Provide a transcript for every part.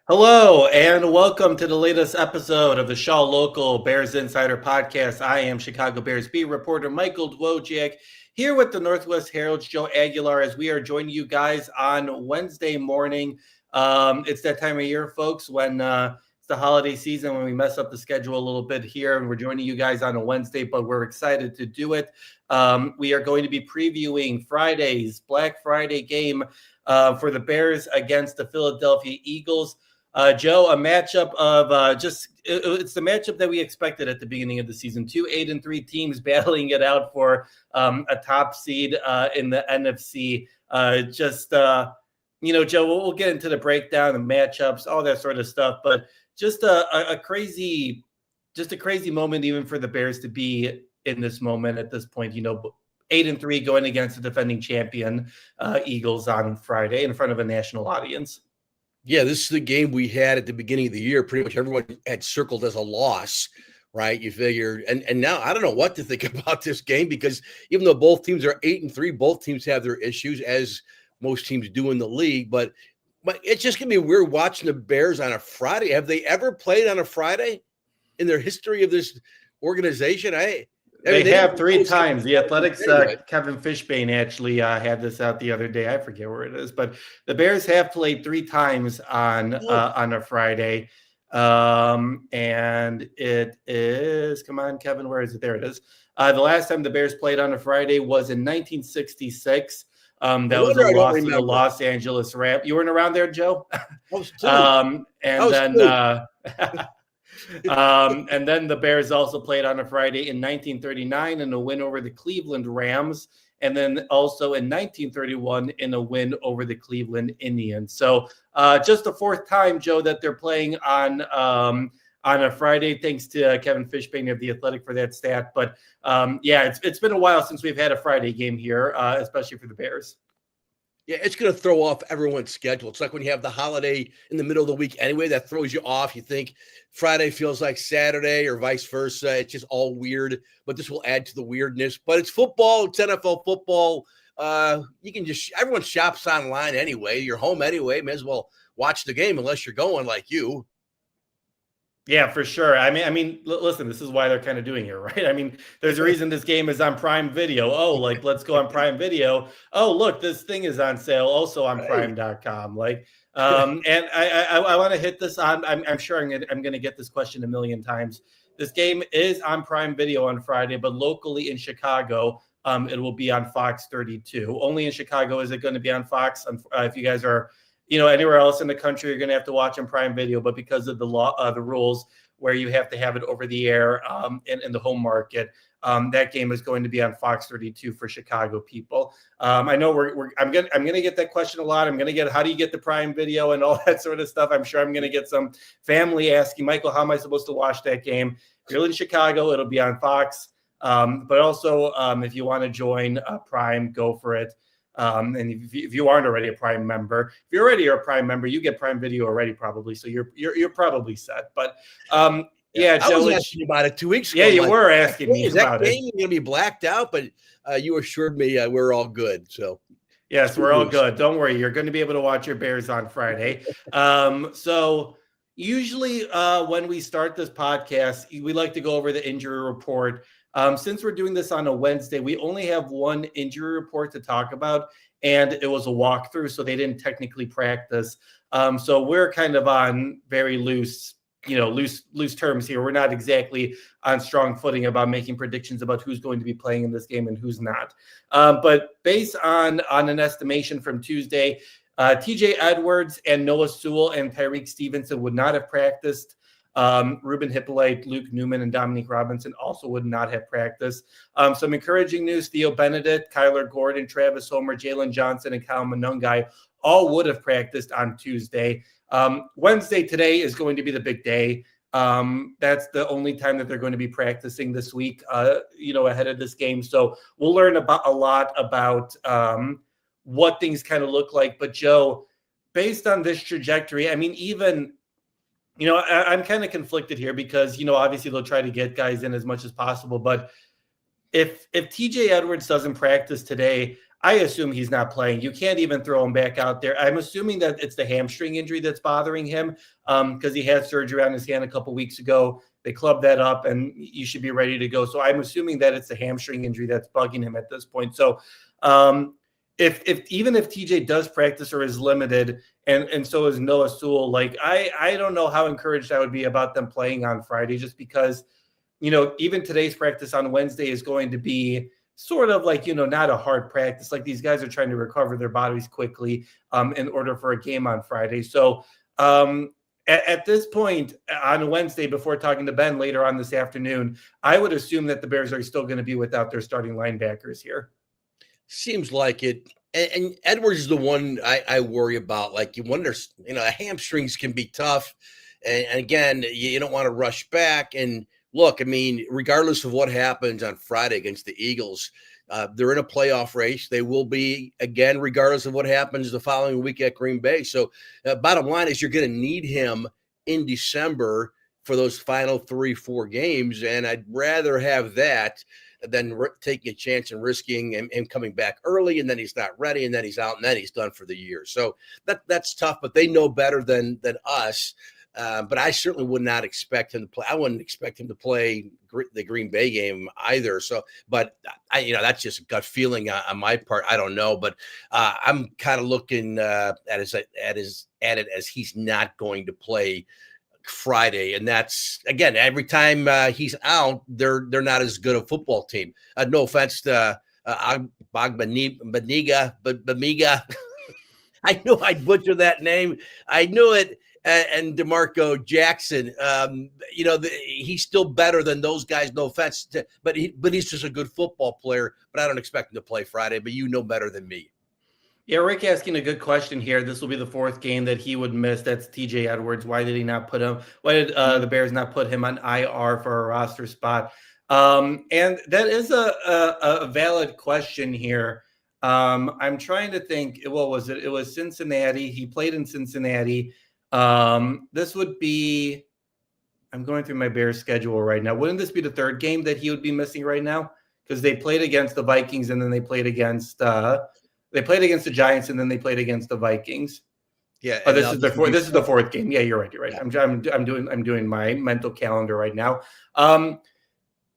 Hello and welcome to the latest episode of the Shaw Local Bears Insider Podcast. I am Chicago Bears beat reporter Michael Dwojak here with the Northwest Herald's Joe Aguilar as we are joining you guys on Wednesday morning. It's that time of year, folks, when it's the holiday season, when we mess up the schedule a little bit here, and we're joining you guys on a Wednesday, but we're excited to do it. We are going to be previewing Friday's Black Friday game for the Bears against the Philadelphia Eagles. Joe, a matchup of it's the matchup that we expected at the beginning of the season. 2 8-3 teams battling it out for a top seed in the NFC. Joe, we'll get into the breakdown, the matchups, all that sort of stuff. But just a crazy moment even for the Bears to be in this moment at this point. 8-3 going against the defending champion Eagles on Friday in front of a national audience. Yeah, this is the game we had at the beginning of the year. Pretty much everyone had circled as a loss, right? You figure, and now I don't know what to think about this game because even though both teams are 8-3, both teams have their issues, as most teams do in the league. But it's just gonna be weird watching the Bears on a Friday. Have they ever played on a Friday in their history of this organization? They have 3 times. The Athletics, Kevin Fishbane actually had this out the other day. I forget where it is, but the Bears have played 3 times on a Friday, and it is. Come on, Kevin, where is it? There it is. The last time the Bears played on a Friday was in 1966. That was a loss to the Los Angeles Rams. You weren't around there, Joe? And then the Bears also played on a Friday in 1939 in a win over the Cleveland Rams, and then also in 1931 in a win over the Cleveland Indians. So just the 4th time, Joe, that they're playing on a Friday. Thanks to Kevin Fishbane of The Athletic for that stat. But it's been a while since we've had a Friday game here, especially for the Bears. Yeah, it's going to throw off everyone's schedule. It's like when you have the holiday in the middle of the week anyway, that throws you off. You think Friday feels like Saturday or vice versa. It's just all weird, but this will add to the weirdness. But it's football. It's NFL football. Everyone shops online anyway. You're home anyway. May as well watch the game unless you're going like you. Yeah, for sure. I mean, listen, this is why they're kind of doing it, right? I mean, there's a reason this game is on Prime Video. Oh, let's go on Prime Video. Oh, look, this thing is on sale also on prime.com. And I want to hit this on, I'm sure I'm going to get this question a million times. This game is on Prime Video on Friday, but locally in Chicago, it will be on Fox 32. Only in Chicago is it going to be on Fox. If you guys are anywhere else in the country, you're going to have to watch on Prime Video, but because of the law, the rules where you have to have it over the air in the home market, that game is going to be on Fox 32 for Chicago people. I know I'm going to get that question a lot. I'm going to get, how do you get the Prime Video and all that sort of stuff? I'm sure I'm going to get some family asking, Michael, how am I supposed to watch that game? If you're in Chicago, it'll be on Fox. But also, if you want to join Prime, go for it. And if you aren't already a Prime member, if you're already a Prime member, you get Prime Video already probably, so you're probably set. But Joe, I was asking you about it 2 weeks ago. Yeah, you were asking me about it. Is that game going to be blacked out? But you assured me we're all good. So yes, we're all good. Don't worry, you're going to be able to watch your Bears on Friday. So usually when we start this podcast, we like to go over the injury report. Since we're doing this on a Wednesday, we only have one injury report to talk about, and it was a walkthrough, so they didn't technically practice. So we're kind of on very loose terms here. We're not exactly on strong footing about making predictions about who's going to be playing in this game and who's not. But based on an estimation from Tuesday, TJ Edwards and Noah Sewell and Tyreek Stevenson would not have practiced. Ruben Hippolyte, Luke Newman, and Dominique Robinson also would not have practiced. Some encouraging news: Theo Benedict, Kyler Gordon, Travis Homer, Jalen Johnson, and Kyle Monungai all would have practiced on Tuesday. Wednesday today is going to be the big day. That's the only time that they're going to be practicing this week, ahead of this game. So we'll learn a lot about what things kind of look like. But Joe, based on this trajectory, I mean, even I'm kind of conflicted here because, obviously they'll try to get guys in as much as possible. But if TJ Edwards doesn't practice today, I assume he's not playing. You can't even throw him back out there. I'm assuming that it's the hamstring injury that's bothering him because he had surgery on his hand a couple weeks ago. They clubbed that up, and you should be ready to go. So I'm assuming that it's the hamstring injury that's bugging him at this point. So if even if TJ does practice or is limited, and so is Noah Sewell, like I don't know how encouraged I would be about them playing on Friday, just because, even today's practice on Wednesday is going to be sort of like, not a hard practice. Like these guys are trying to recover their bodies quickly in order for a game on Friday. So at this point on Wednesday, before talking to Ben later on this afternoon, I would assume that the Bears are still going to be without their starting linebackers here. Seems like it. And Edwards is the one I worry about. Like you wonder, hamstrings can be tough. And again, you don't want to rush back. And look, I mean, regardless of what happens on Friday against the Eagles, they're in a playoff race. They will be, again, regardless of what happens the following week at Green Bay. So bottom line is you're going to need him in December for those final 3-4 games. And I'd rather have that than taking a chance and risking him coming back early, and then he's not ready, and then he's out, and then he's done for the year. So that's tough, but they know better than us. But I certainly would not expect him to play. I wouldn't expect him to play the Green Bay game either. So, but that's just a gut feeling on my part. I don't know, but I'm kind of looking at it as he's not going to play Friday, and that's again every time he's out, they're not as good a football team. No offense to Bamiga. I knew I'd butcher that name. I knew it. And DeMarco Jackson, he's still better than those guys. No offense, but he's just a good football player. But I don't expect him to play Friday. But you know better than me. Yeah, Rick asking a good question here. This will be the fourth game that he would miss. That's TJ Edwards. Why did he not put him? Why did the Bears not put him on IR for a roster spot? And that is a valid question here. I'm trying to think. What was it? It was Cincinnati. He played in Cincinnati. This would be. I'm going through my Bears schedule right now. Wouldn't this be the third game that he would be missing right now? Because they played against the Vikings and then they played against. They played against the Giants and then they played against the Vikings. Yeah. Oh, this is the fourth game. Yeah, you're right. You're right. Yeah. I'm doing my mental calendar right now.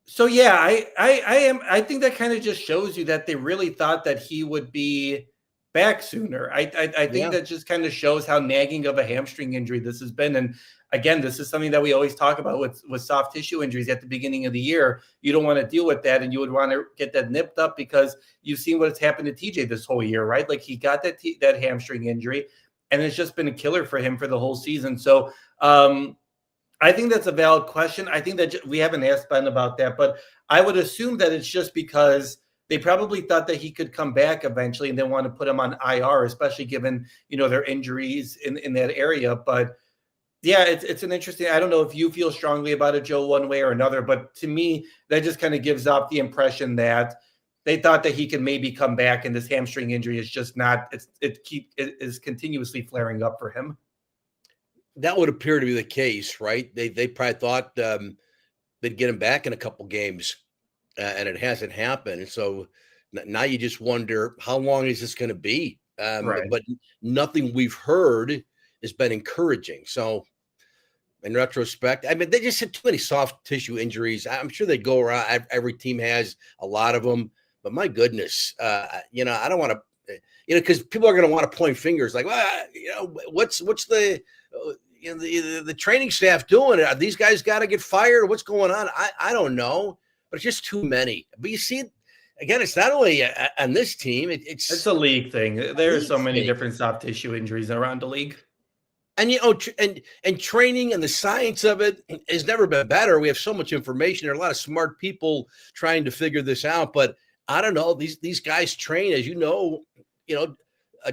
So yeah, I think that kind of just shows you that they really thought that he would be back sooner. I think that just kind of shows how nagging of a hamstring injury this has been. And again, this is something that we always talk about with soft tissue injuries at the beginning of the year. You don't want to deal with that, and you would want to get that nipped up because you've seen what's happened to TJ this whole year, right? Like he got that hamstring injury, and it's just been a killer for him for the whole season. So I think that's a valid question. I think that we haven't asked Ben about that, but I would assume that it's just because they probably thought that he could come back eventually and they want to put him on IR, especially given, their injuries in that area. But yeah, it's an interesting, I don't know if you feel strongly about it, Joe, one way or another, but to me, that just kind of gives off the impression that they thought that he could maybe come back and this hamstring injury is just not, it is continuously flaring up for him. That would appear to be the case, right? They probably thought they'd get him back in a couple games. And it hasn't happened. So now you just wonder, how long is this going to be? Right. But nothing we've heard has been encouraging. So in retrospect, I mean, they just had too many soft tissue injuries. I'm sure they go around. Every team has a lot of them. But my goodness, I don't want to, because people are going to want to point fingers like, well, what's the the training staff doing? Are these guys got to get fired? What's going on? I don't know. But it's just too many. But you see, again, it's not only on this team. It's a league thing. There are so many different soft tissue injuries around the league. And, and training and the science of it has never been better. We have so much information. There are a lot of smart people trying to figure this out. But I don't know. These guys train, as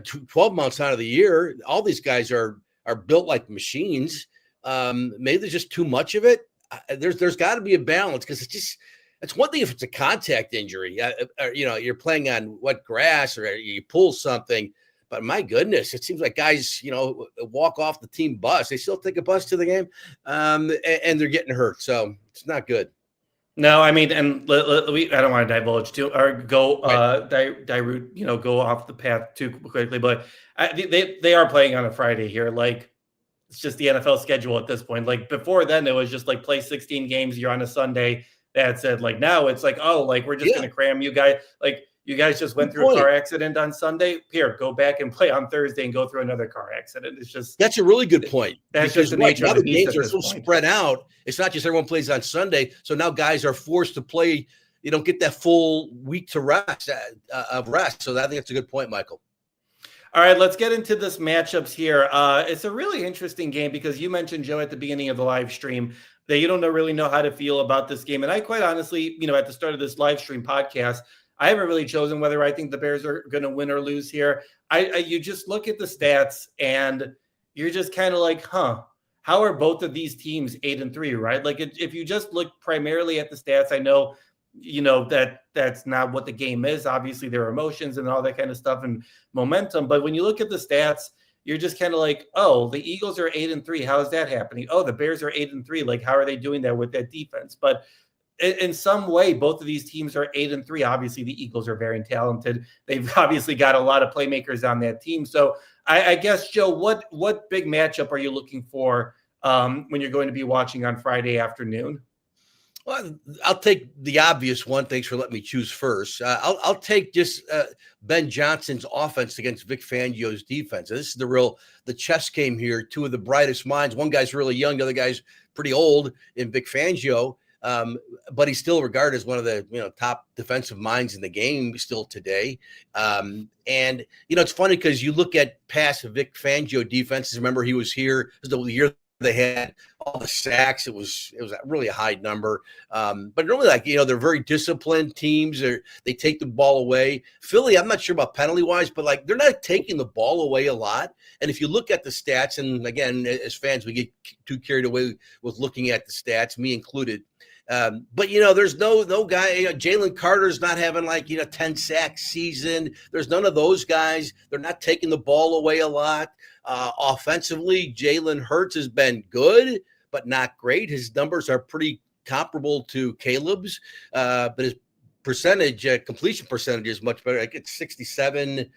12 months out of the year. All these guys are built like machines. Maybe there's just too much of it. There's got to be a balance because it's one thing if it's a contact injury, you're playing on wet grass or you pull something, but my goodness, it seems like guys, walk off the team bus. They still take a bus to the game, and they're getting hurt. So it's not good. No, I mean, and I don't want to divulge too or go Right. direct, go off the path too quickly, but they are playing on a Friday here. Like it's just the NFL schedule at this point. Like before then, it was just like play 16 games. You're on a Sunday. That's it. Like now, it's like, oh, like we're just Yeah. gonna cram you guys. Like you guys just went Good through a car point. accident on Sunday. Here, go back and play on Thursday and go through another car accident. It's just That's a really good point that's just because the right nature now of the the beast games at are this so point. spread out. It's not just everyone plays on Sunday, so now guys are forced to play. You don't get that full week to rest of rest. So I think that's a good point, Michael. All right, let's get into this matchups here. It's a really interesting game because you mentioned, Joe, at the beginning of the live stream that you don't really know how to feel about this game. And I quite honestly, at the start of this live stream podcast, I haven't really chosen whether I think the Bears are going to win or lose here. You just look at the stats and you're just kind of like, huh, how are both of these teams 8-3, right? Like if you just look primarily at the stats, I know that's not what the game is. Obviously there are emotions and all that kind of stuff and momentum, but when you look at the stats, you're just kind of like, oh, the Eagles are 8-3, how is that happening? Oh, the Bears are 8-3, like how are they doing that with that defense? But in some way both of these teams are 8-3. Obviously the Eagles are very talented. They've obviously got a lot of playmakers on that team. So I guess, Joe, what big matchup are you looking for when you're going to be watching on Friday afternoon? Well, I'll take the obvious one. Thanks for letting me choose first. I'll take just Ben Johnson's offense against Vic Fangio's defense. This is the chess game here. Two of the brightest minds. One guy's really young, the other guy's pretty old in Vic Fangio, but he's still regarded as one of the top defensive minds in the game still today. And it's funny because you look at past Vic Fangio defenses. Remember, he was here. This is the year they had all the sacks. It was really a high number. But normally, they're very disciplined teams. They take the ball away. Philly, I'm not sure about penalty wise, but they're not taking the ball away a lot. And if you look at the stats, and again, as fans, we get too carried away with looking at the stats, me included. But there's no guy. Jalen Carter's not having 10 sack season. There's none of those guys. They're not taking the ball away a lot. Offensively, Jalen Hurts has been good, but not great. His numbers are pretty comparable to Caleb's, but his completion percentage is much better. It's 67%.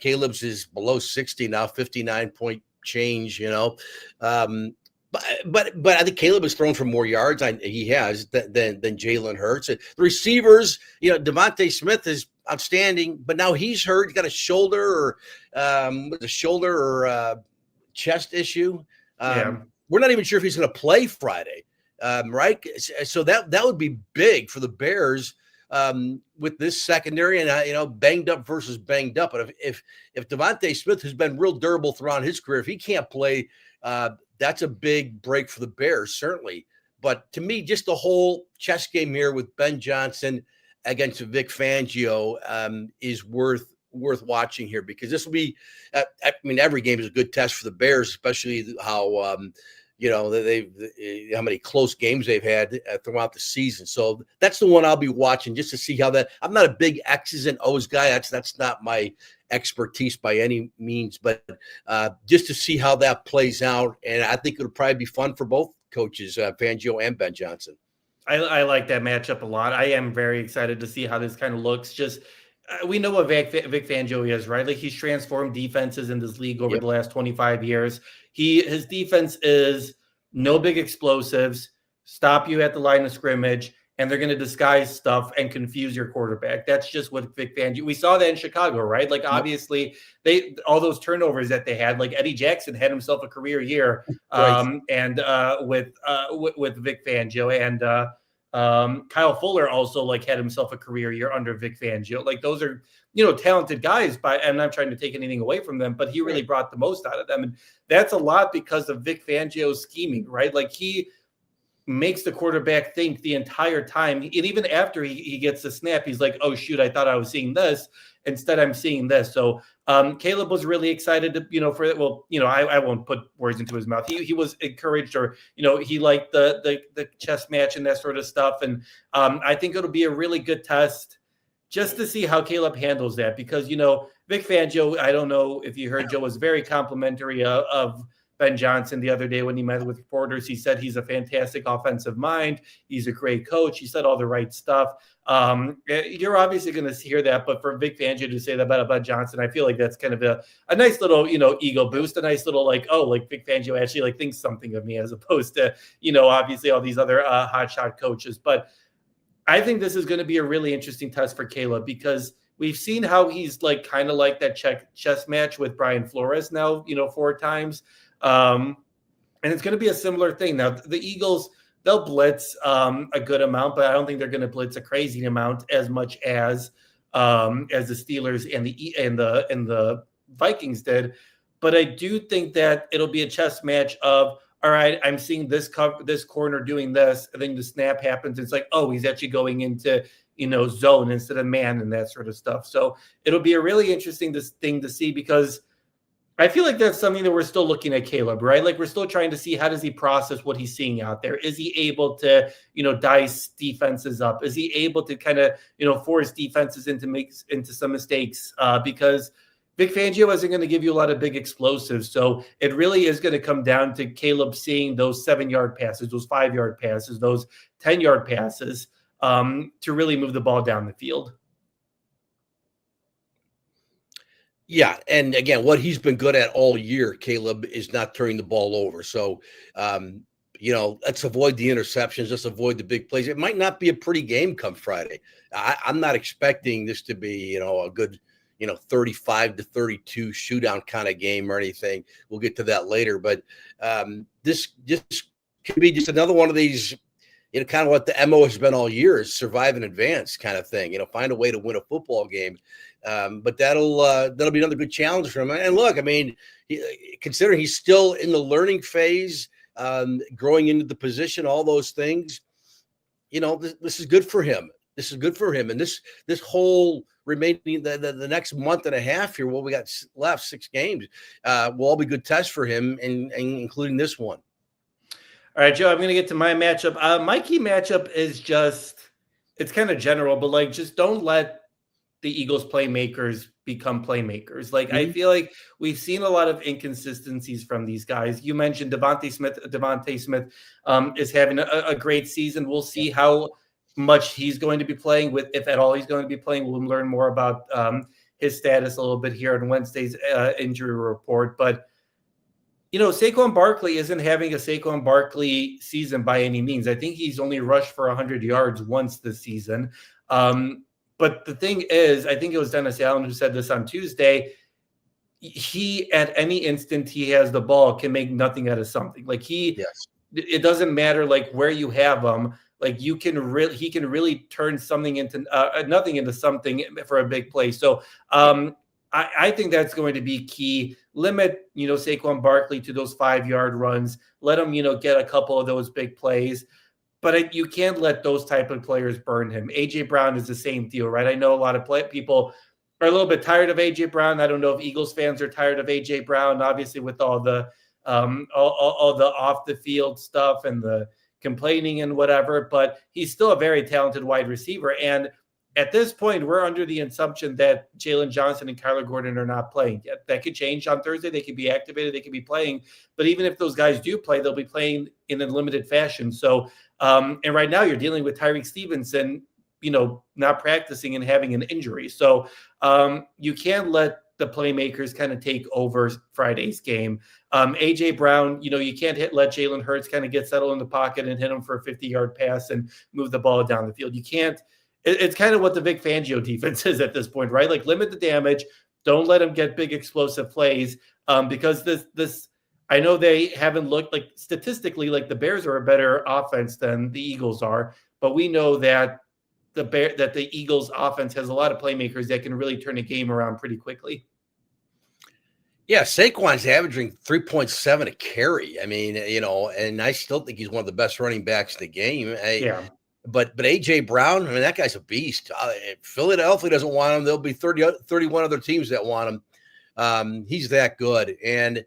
Caleb's is below 60 now, 59 point change. But I think Caleb has thrown for more yards. He has than Jalen Hurts. The receivers, Devontae Smith is outstanding, but now he's hurt. He's got a shoulder or chest issue. We're not even sure if he's going to play Friday, right? So that would be big for the Bears with this secondary and banged up versus banged up. But if Devontae Smith, who's been real durable throughout his career, if he can't play, that's a big break for the Bears, certainly. But to me, just the whole chess game here with Ben Johnson against Vic Fangio is worth watching here, because this will be, every game is a good test for the Bears, especially how, how many close games they've had throughout the season. So that's the one I'll be watching just to see how that. I'm not a big X's and O's guy. That's not my expertise by any means, but just to see how that plays out. And I think it'll probably be fun for both coaches, Fangio and Ben Johnson. I like that matchup a lot. I am very excited to see how this kind of looks. Just we know what Vic Fangio is, right? Like he's transformed defenses in this league over the last 25 years. His defense is no big explosives, stop you at the line of scrimmage, and they're going to disguise stuff and confuse your quarterback. That's just what Vic Fangio. We saw that in Chicago, right? Like obviously all those turnovers that they had. Like Eddie Jackson had himself a career year, and with Vic Fangio, and Kyle Fuller also had himself a career year under Vic Fangio. Like those are talented guys, and I'm not trying to take anything away from them, but he really brought the most out of them, and that's a lot because of Vic Fangio's scheming, right? Like he makes the quarterback think the entire time. And even after he gets the snap, he's like, oh, shoot, I thought I was seeing this. Instead, I'm seeing this. So Caleb was really excited to, for it. Well, I won't put words into his mouth. He was encouraged, or, he liked the chess match and that sort of stuff. And I think it'll be a really good test just to see how Caleb handles that, because, Vic Fangio, I don't know if you heard, Joe, was very complimentary of Ben Johnson the other day when he met with reporters. He said he's a fantastic offensive mind. He's a great coach. He said all the right stuff. You're obviously going to hear that, but for Vic Fangio to say that about Johnson, I feel like that's kind of a nice little, ego boost, a nice little like Vic Fangio actually like thinks something of me, as opposed to, obviously all these other hotshot coaches. But I think this is going to be a really interesting test for Caleb, because we've seen how he's like kind of like that chess match with Brian Flores now, 4 times. And it's going to be a similar thing. Now, the Eagles, they'll blitz a good amount, but I don't think they're going to blitz a crazy amount as much as the Steelers and the Vikings did. But I do think that it'll be a chess match of, all right, I'm seeing this corner doing this, and then the snap happens. It's like, oh, he's actually going into zone instead of man and that sort of stuff. So it'll be a really interesting thing to see, because I feel like that's something that we're still looking at Caleb, right? Like, we're still trying to see, how does he process what he's seeing out there? Is he able to, dice defenses up? Is he able to kind of, force defenses into some mistakes? Because Vic Fangio isn't going to give you a lot of big explosives. So it really is going to come down to Caleb seeing those 7-yard passes, those 5-yard passes, those 10-yard passes to really move the ball down the field. Yeah, and again, what he's been good at all year, Caleb, is not turning the ball over. So, let's avoid the interceptions, let's avoid the big plays. It might not be a pretty game come Friday. I'm not expecting this to be, a good, 35-32 shootout kind of game or anything. We'll get to that later, but this just could be just another one of these, kind of what the MO has been all year, is survive in advance kind of thing. Find a way to win a football game. But that'll be another good challenge for him. And look, I mean, considering he's still in the learning phase, growing into the position, all those things, this is good for him. This is good for him. And this whole remaining the next month and a half here, what we got left, 6 games, will all be good tests for him, and including this one. All right, Joe, I'm going to get to my matchup. My key matchup is it's kind of general, but just don't let the Eagles playmakers become playmakers. I feel like we've seen a lot of inconsistencies from these guys. You mentioned Devontae Smith is having a great season. We'll see how much he's going to be playing, if at all he's going to be playing. We'll learn more about his status a little bit here on Wednesday's injury report. But Saquon Barkley isn't having a Saquon Barkley season by any means. I think he's only rushed for 100 yards once this season. But the thing is, I think it was Dennis Allen who said this on Tuesday, he, at any instant he has the ball, can make nothing out of something. It doesn't matter where you have him. He can really turn something into nothing into something for a big play. So I think that's going to be key. Limit, Saquon Barkley to those 5-yard runs. Let him, get a couple of those big plays. But you can't let those type of players burn him. A.J. Brown is the same deal, right? I know a lot of people are a little bit tired of A.J. Brown. I don't know if Eagles fans are tired of A.J. Brown, obviously with all the off the field stuff and the complaining and whatever. But he's still a very talented wide receiver. And at this point, we're under the assumption that Jalen Johnson and Kyler Gordon are not playing yet. That could change on Thursday. They could be activated. They could be playing. But even if those guys do play, they'll be playing in a limited fashion. So, and right now you're dealing with Tyreek Stevenson, not practicing and having an injury. So you can't let the playmakers kind of take over Friday's game. A.J. Brown, you can't let Jalen Hurts kind of get settled in the pocket and hit him for a 50-yard pass and move the ball down the field. You can't. It's kind of what the Vic Fangio defense is at this point, right? Limit the damage. Don't let them get big explosive plays because this I know they haven't looked statistically the Bears are a better offense than the Eagles are, but we know that the Eagles offense has a lot of playmakers that can really turn a game around pretty quickly. Yeah, Saquon's averaging 3.7 a carry. I mean, and I still think he's one of the best running backs in the game. But A.J. Brown, I mean, that guy's a beast. Philadelphia doesn't want him. There'll be 31 other teams that want him. He's that good. And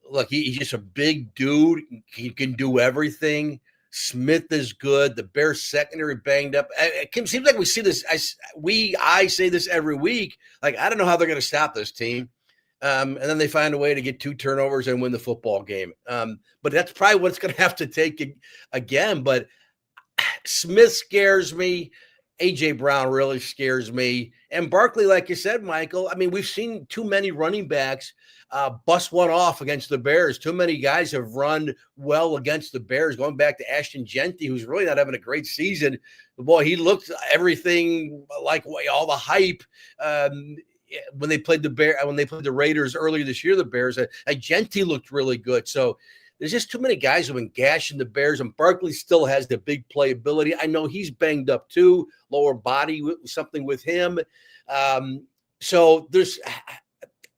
look, he's just a big dude. He can do everything. Smith is good. The Bears secondary banged up. It seems like we see this. I say this every week. I don't know how they're going to stop this team. And then they find a way to get 2 turnovers and win the football game. But that's probably what it's going to have to take again. But Smith scares me. A.J. Brown really scares me. And Barkley, like you said, Michael, I mean, we've seen too many running backs bust one off against the Bears. Too many guys have run well against the Bears, going back to Ashton Genty, who's really not having a great season. Boy, he looked everything like all the hype when they played the Raiders earlier this year, the Bears. Genty looked really good. So there's just too many guys who've been gashing the Bears, and Barkley still has the big playability. I know he's banged up too, lower body, something with him. So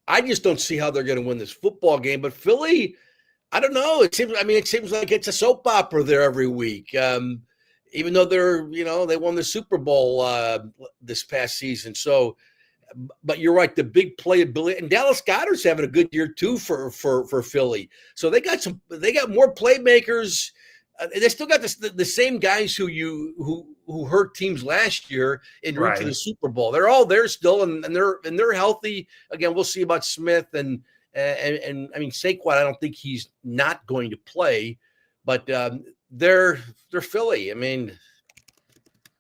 I just don't see how they're going to win this football game. But Philly, I don't know. It seems like it's a soap opera there every week. Even though they won the Super Bowl this past season. So, but you're right, the big playability, and Dallas Goedert's having a good year too for Philly. So they got more playmakers. They still got the same guys who hurt teams last year en route to the Super Bowl. They're all there still, and they're healthy. Again, we'll see about Smith and I mean Saquon. I don't think he's not going to play, but they're Philly. I mean,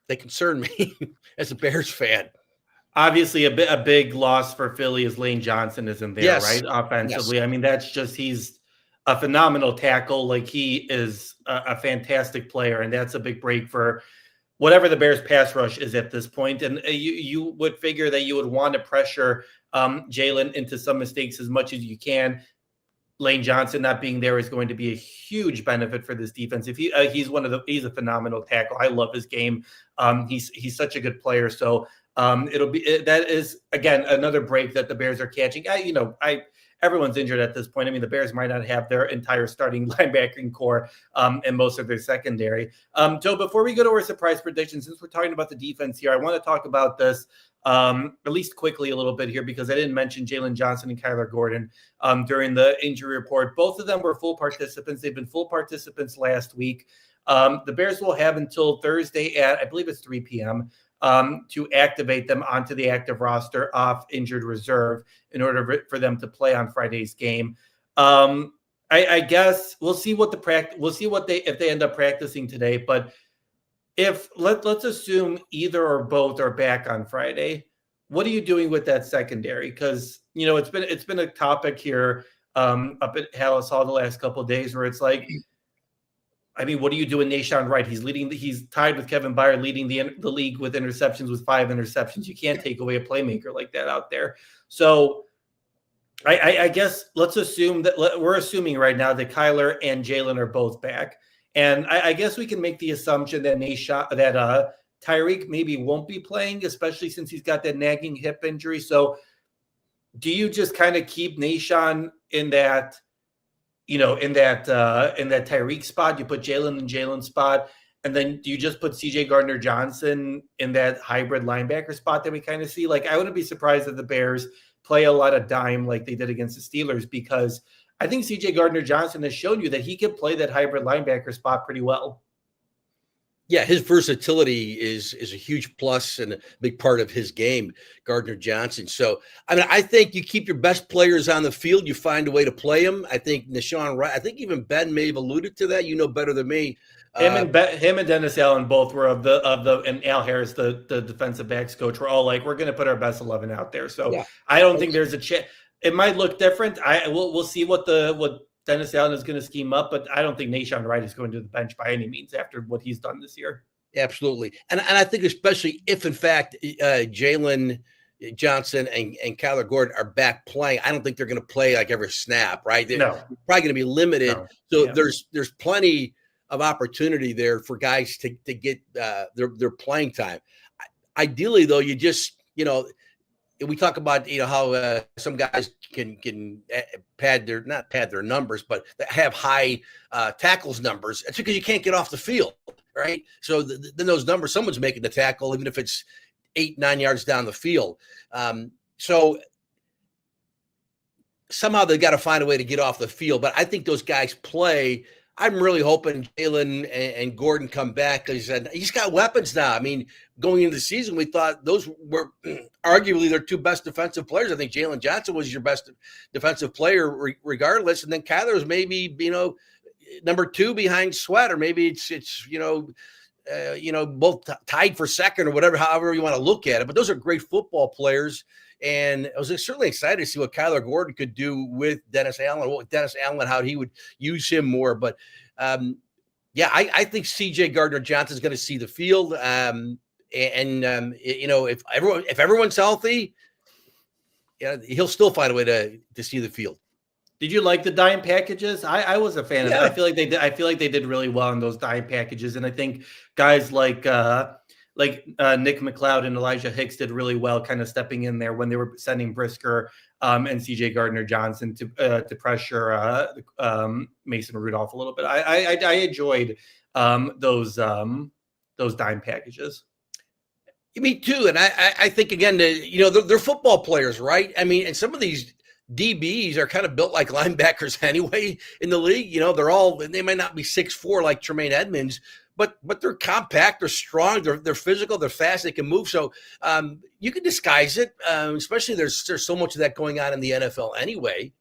they concern me as a Bears fan. Obviously, a big loss for Philly is Lane Johnson isn't there, right? Offensively. Yes. I mean, he's a phenomenal tackle. Like, he is a fantastic player, and that's a big break for whatever the Bears pass rush is at this point. And you would figure that you would want to pressure Jalen into some mistakes as much as you can. Lane Johnson not being there is going to be a huge benefit for this defense. If he's a phenomenal tackle. I love his game. He's such a good player. So that is again another break that the Bears are catching. Everyone's injured at this point. I mean, the Bears might not have their entire starting linebacking core and most of their secondary. Joe, before we go to our surprise prediction, since we're talking about the defense here, I want to talk about this at least quickly a little bit here, because I didn't mention Jalen Johnson and Kyler Gordon during the injury report. Both of them were full participants. They've been full participants last week. The Bears will have until Thursday at, I believe it's 3 p.m., to activate them onto the active roster off injured reserve in order for them to play on Friday's game. I guess we'll see what if they end up practicing today. But if let's assume either or both are back on Friday, what are you doing with that secondary? Because it's been a topic here up at Halas Hall the last couple of days where it's like, I mean, what do you do with Nahshon Wright? He's tied with Kevin Byard, leading the league with interceptions with 5 interceptions. You can't take away a playmaker like that out there. So I guess let's assume that we're assuming right now that Kyler and Jalen are both back. And I guess we can make the assumption that Tyreek maybe won't be playing, especially since he's got that nagging hip injury. So do you just kind of keep Nahshon in that Tyreek spot? You put Jalen in Jalen's spot, and then do you just put CJ Gardner-Johnson in that hybrid linebacker spot that we kind of see? Like, I wouldn't be surprised if the Bears play a lot of dime like they did against the Steelers, because I think CJ Gardner-Johnson has shown you that he can play that hybrid linebacker spot pretty well. Yeah, his versatility is a huge plus and a big part of his game, Gardner-Johnson. So, I mean, I think you keep your best players on the field. You find a way to play them. I think Nahshon Wright, I think even Ben may have alluded to that. You know better than me. Him and Dennis Allen both were and Al Harris, the defensive backs coach, were all like, we're going to put our best 11 out there. So yeah. I don't think there's a chance. It might look different. We'll see what Dennis Allen is going to scheme up, but I don't think Nahshon Wright is going to the bench by any means after what he's done this year. Absolutely. And I think especially if, in fact, Jalen Johnson and Kyler Gordon are back playing, I don't think they're going to play like every snap, right? They're probably going to be limited. No. So there's plenty of opportunity there for guys to get their playing time. Ideally, though, you just, we talk about how some guys can not pad their numbers, but have high tackles numbers. It's because you can't get off the field, right? So then those numbers, someone's making the tackle, even if it's 8-9 yards down the field. So somehow they got to find a way to get off the field. But I think those guys play I'm really hoping Jalen and Gordon come back because he's got weapons now. I mean, going into the season, we thought those were arguably their two best defensive players. I think Jalen Johnson was your best defensive player regardless. And then Kyler was maybe, number two behind Sweat, or maybe it's both tied for second or whatever, however you want to look at it. But those are great football players. And I was certainly excited to see what Kyler Gordon could do with Dennis Allen, how he would use him more. But I think C.J. Gardner-Johnson is going to see the field. If everyone's healthy, he'll still find a way to see the field. Did you like the dime packages? I was a fan of it. I feel like they did really well in those dime packages, and I think guys like Nick McLeod and Elijah Hicks did really well, kind of stepping in there when they were sending Brisker and C.J. Gardner-Johnson to pressure Mason Rudolph a little bit. I enjoyed those dime packages. Me too, and I think again, they're football players, right? I mean, and some of these DBs are kind of built like linebackers anyway in the league. They might not be 6'4" like Tremaine Edmonds, but they're compact, they're strong, they're physical, they're fast, they can move. So you can disguise it, especially there's so much of that going on in the NFL anyway.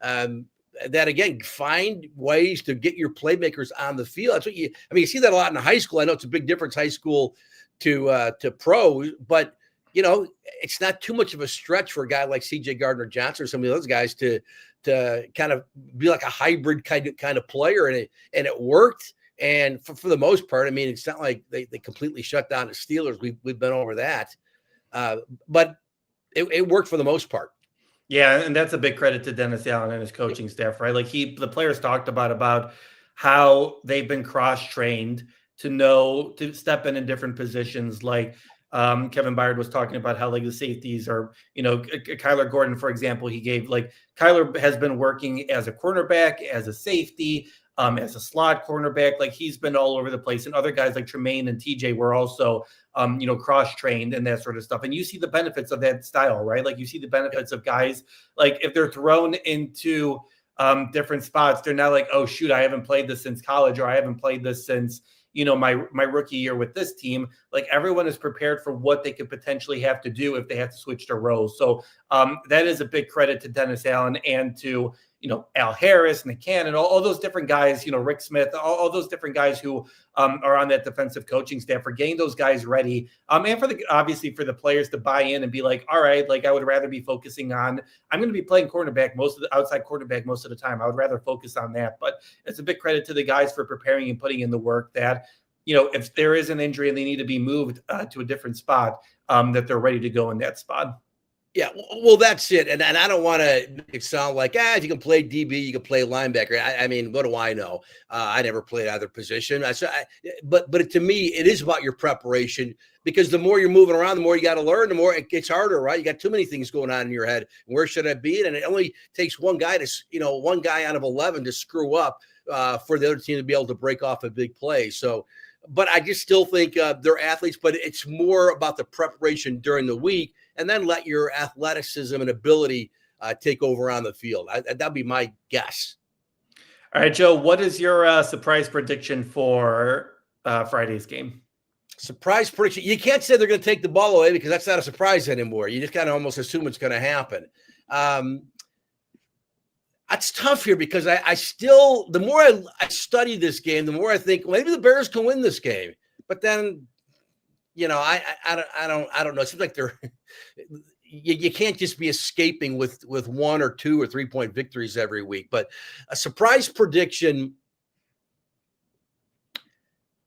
That again, find ways to get your playmakers on the field. That's what you see that a lot in high school. I know it's a big difference, high school to pro, but it's not too much of a stretch for a guy like C.J. Gardner-Johnson or some of those guys to kind of be like a hybrid kind of player, and it worked. And for the most part, I mean, it's not like they completely shut down the Steelers. We've been over that, but it worked for the most part. Yeah, and that's a big credit to Dennis Allen and his coaching staff, right? Like the players talked about how they've been cross-trained to step in different positions. Like Kevin Byard was talking about how like the safeties are, Kyler Gordon, for example, he gave Kyler has been working as a cornerback, as a safety, as a slot cornerback. Like he's been all over the place. And other guys like Tremaine and TJ were also, cross-trained and that sort of stuff. And you see the benefits of that style, right? Like you see the benefits of guys, like if they're thrown into different spots, they're not like, oh shoot, I haven't played this since college, or I haven't played this since my rookie year with this team. Like everyone is prepared for what they could potentially have to do if they have to switch their roles. So that is a big credit to Dennis Allen and to, Al Harris, Nick Cannon, all those different guys, Rick Smith, all those different guys who are on that defensive coaching staff for getting those guys ready. And obviously for the players to buy in and be like, all right, like I would rather be focusing on, I'm going to be playing outside quarterback most of the time. I would rather focus on that. But it's a big credit to the guys for preparing and putting in the work that, if there is an injury and they need to be moved to a different spot, that they're ready to go in that spot. Yeah, well, that's it. And I don't want to make it sound like, if you can play DB, you can play linebacker. I mean, what do I know? I never played either position. But to me, it is about your preparation, because the more you're moving around, the more you got to learn, the more it gets harder, right? You got too many things going on in your head. Where should I be? And it only takes one guy out of 11 to screw up for the other team to be able to break off a big play. So, but I just still think they're athletes, but it's more about the preparation during the week, and then let your athleticism and ability take over on the field. That'd be my guess. All right, Joe, what is your surprise prediction for Friday's game? Surprise prediction. You can't say they're going to take the ball away, because that's not a surprise anymore. You just kind of almost assume it's going to happen. That's tough here, because I still, the more I study this game, the more I think, well, maybe the Bears can win this game. But then, I don't know. It seems like you can't just be escaping with 1 or 2 or 3 point victories every week. But a surprise prediction,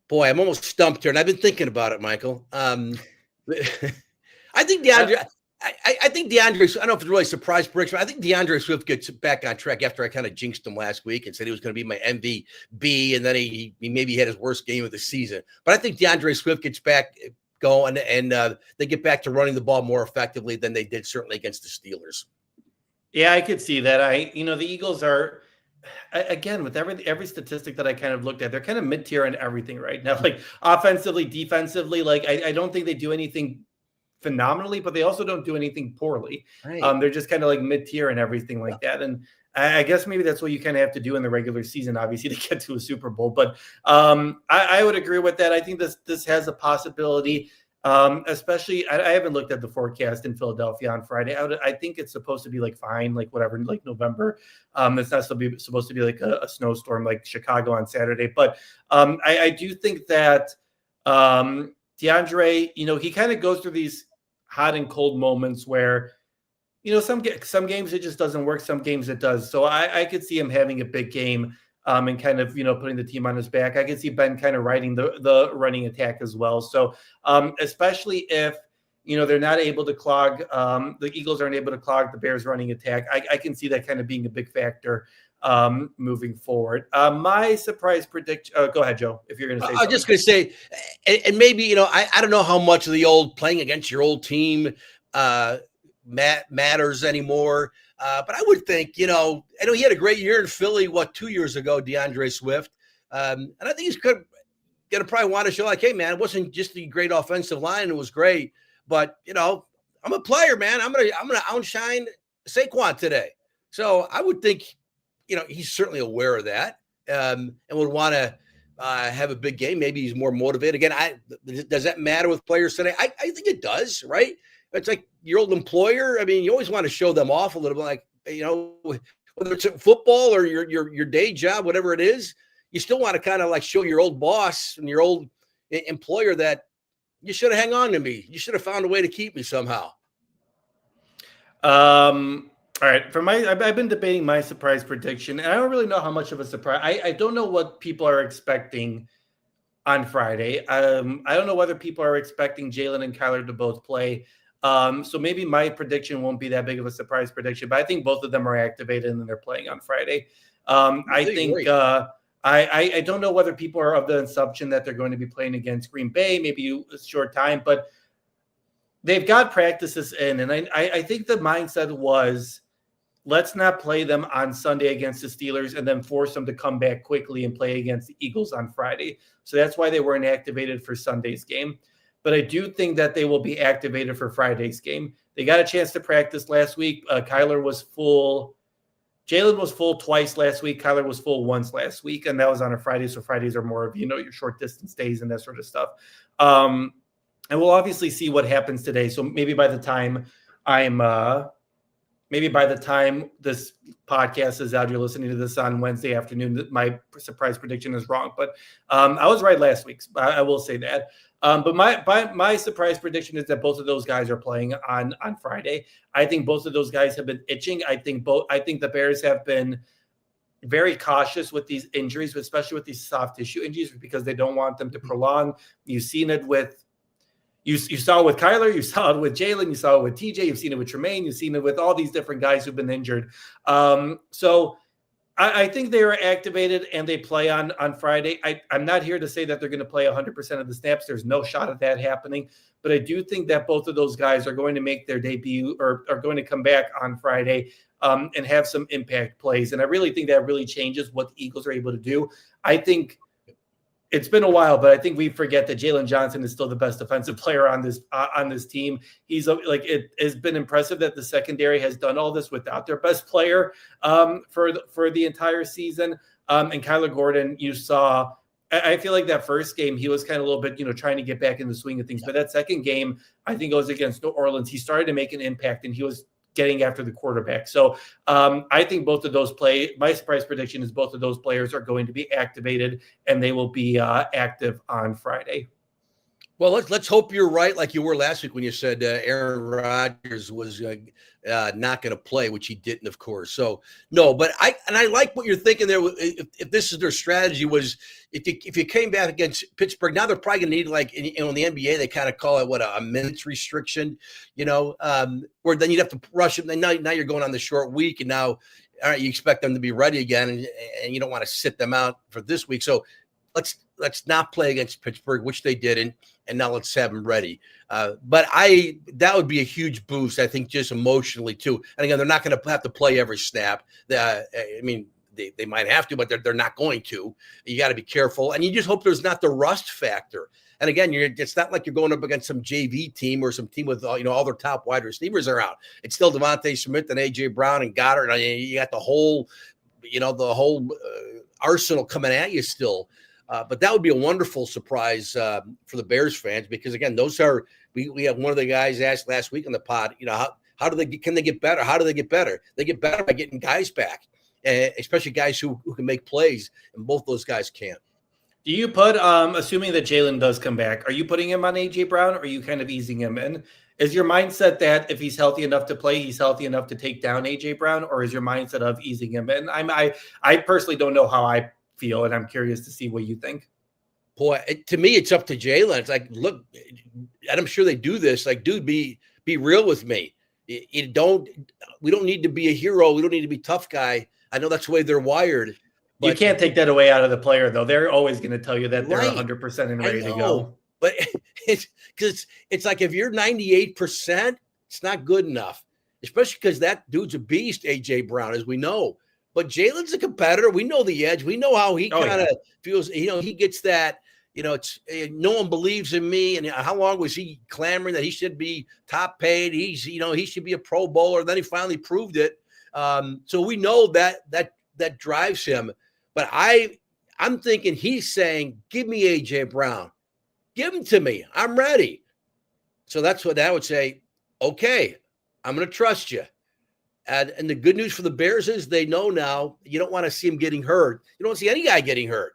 boy, I'm almost stumped here, and I've been thinking about it, Michael. I think DeAndre. I think DeAndre, I don't know if it's really a surprise prediction. I think DeAndre Swift gets back on track after I kind of jinxed him last week and said he was going to be my MVP, and then he maybe had his worst game of the season. But I think DeAndre Swift gets back going, and they get back to running the ball more effectively than they did certainly against the Steelers. Yeah, I could see that. The Eagles are, again, with every statistic that I kind of looked at, they're kind of mid-tier in everything right now. Like offensively, defensively, like I don't think they do anything phenomenally, but they also don't do anything poorly. Right. They're just kind of like mid-tier and everything like that. And I guess maybe that's what you kind of have to do in the regular season, obviously, to get to a Super Bowl. But I would agree with that. I think this has a possibility. Especially, I haven't looked at the forecast in Philadelphia on Friday. I think it's supposed to be like fine, like whatever, like November. It's not supposed to be like a snowstorm like Chicago on Saturday. But I do think that DeAndre, he kind of goes through these hot and cold moments where, some games it just doesn't work. Some games it does. So I could see him having a big game. And kind of, putting the team on his back. I can see Ben kind of riding the running attack as well. So especially if, they're not able to clog, the Eagles aren't able to clog the Bears running attack, I can see that kind of being a big factor moving forward. My surprise prediction, go ahead, Joe, if you're going to say something. I'm just going to say, and maybe, I don't know how much of the old playing against your old team matters anymore. But I would think, I know he had a great year in Philly, 2 years ago, DeAndre Swift. And I think he's going to probably want to show like, hey, man, it wasn't just the great offensive line. It was great. But, I'm a player, man. I'm going to outshine Saquon today. So I would think, he's certainly aware of that and would want to have a big game. Maybe he's more motivated. Again, does that matter with players today? I think it does, right? It's like your old employer. I mean, you always want to show them off a little bit, like, whether it's football or your day job, whatever it is, you still want to kind of like show your old boss and your old employer that you should have hung on to me. You should have found a way to keep me somehow. All right. I've been debating my surprise prediction, and I don't really know how much of a surprise. I don't know what people are expecting on Friday. I don't know whether people are expecting Jalen and Kyler to both play. So maybe my prediction won't be that big of a surprise prediction, but I think both of them are activated and they're playing on Friday. I think I don't know whether people are of the assumption that they're going to be playing against Green Bay, maybe a short time, but they've got practices in. And I think the mindset was, let's not play them on Sunday against the Steelers and then force them to come back quickly and play against the Eagles on Friday. So that's why they weren't activated for Sunday's game. But I do think that they will be activated for Friday's game. They got a chance to practice last week. Kyler was full. Jalen was full twice last week. Kyler was full once last week, and that was on a Friday. So Fridays are more of, your short distance days and that sort of stuff. And we'll obviously see what happens today. So maybe by the time this podcast is out, you're listening to this on Wednesday afternoon, my surprise prediction is wrong. But I was right last week. I will say that. But my surprise prediction is that both of those guys are playing on Friday. I think both of those guys have been itching. I think the Bears have been very cautious with these injuries, especially with these soft tissue injuries, because they don't want them to prolong. You've seen it with you saw it with Kyler, you saw it with Jalen, you saw it with TJ, you've seen it with Tremaine, you've seen it with all these different guys who've been injured. So I think they are activated and they play on Friday. I'm not here to say that they're going to play 100% of the snaps. There's no shot of that happening. But I do think that both of those guys are going to make their debut or are going to come back on Friday and have some impact plays. And I really think that really changes what the Eagles are able to do. I think it's been a while, but I think we forget that Jalen Johnson is still the best defensive player on this team. He's it has been impressive that the secondary has done all this without their best player for the entire season. And Kyler Gordon, you saw, I feel like that first game, he was kind of a little bit, trying to get back in the swing of things. But that second game, I think it was against New Orleans, he started to make an impact and he was getting after the quarterback. So I think both of those my surprise prediction is both of those players are going to be activated and they will be active on Friday. Well, let's hope you're right, like you were last week when you said Aaron Rodgers was not going to play, which he didn't, of course. So no, but I like what you're thinking there. If this is their strategy, was if you came back against Pittsburgh, now they're probably going to need, like in the NBA, they kind of call it a minutes restriction, where then you'd have to rush them. Then now you're going on the short week, and now all right, you expect them to be ready again, and you don't want to sit them out for this week. So let's not play against Pittsburgh, which they didn't, and now let's have them ready. But that would be a huge boost, I think, just emotionally too. And again, they're not going to have to play every snap. they might have to, but they're not going to. You got to be careful, and you just hope there's not the rust factor. And again, it's not like you're going up against some JV team or some team with all their top wide receivers are out. It's still Devontae Smith and AJ Brown and Goddard. You got the whole arsenal coming at you still. But that would be a wonderful surprise for the Bears fans, because again, we have one of the guys asked last week on the pod, how can they get better? How do they get better? They get better by getting guys back, especially guys who can make plays, and both those guys can. Do you put, assuming that Jalen does come back, are you putting him on A.J. Brown, or are you kind of easing him in? Is your mindset that if he's healthy enough to play, he's healthy enough to take down A.J. Brown, or is your mindset of easing him in? I personally don't know how I feel, and I'm curious to see what you think. Boy, to me, it's up to Jalen. It's like, look, and I'm sure they do this. Like, dude, be real with me. We don't need to be a hero. We don't need to be tough guy. I know that's the way they're wired. But you can't take that away out of the player, though. They're always going to tell you that they're 100% and ready to go. But it's like if you're 98%, it's not good enough, especially because that dude's a beast, A.J. Brown, as we know. But Jalen's a competitor. We know the edge. We know how he kind of feels. He gets that, it's no one believes in me. And how long was he clamoring that he should be top paid? He should be a Pro Bowler. Then he finally proved it. So we know that drives him. But I'm thinking he's saying, give me A.J. Brown. Give him to me. I'm ready. So that's what I would say. Okay, I'm going to trust you. And the good news for the Bears is they know now you don't want to see him getting hurt. You don't see any guy getting hurt.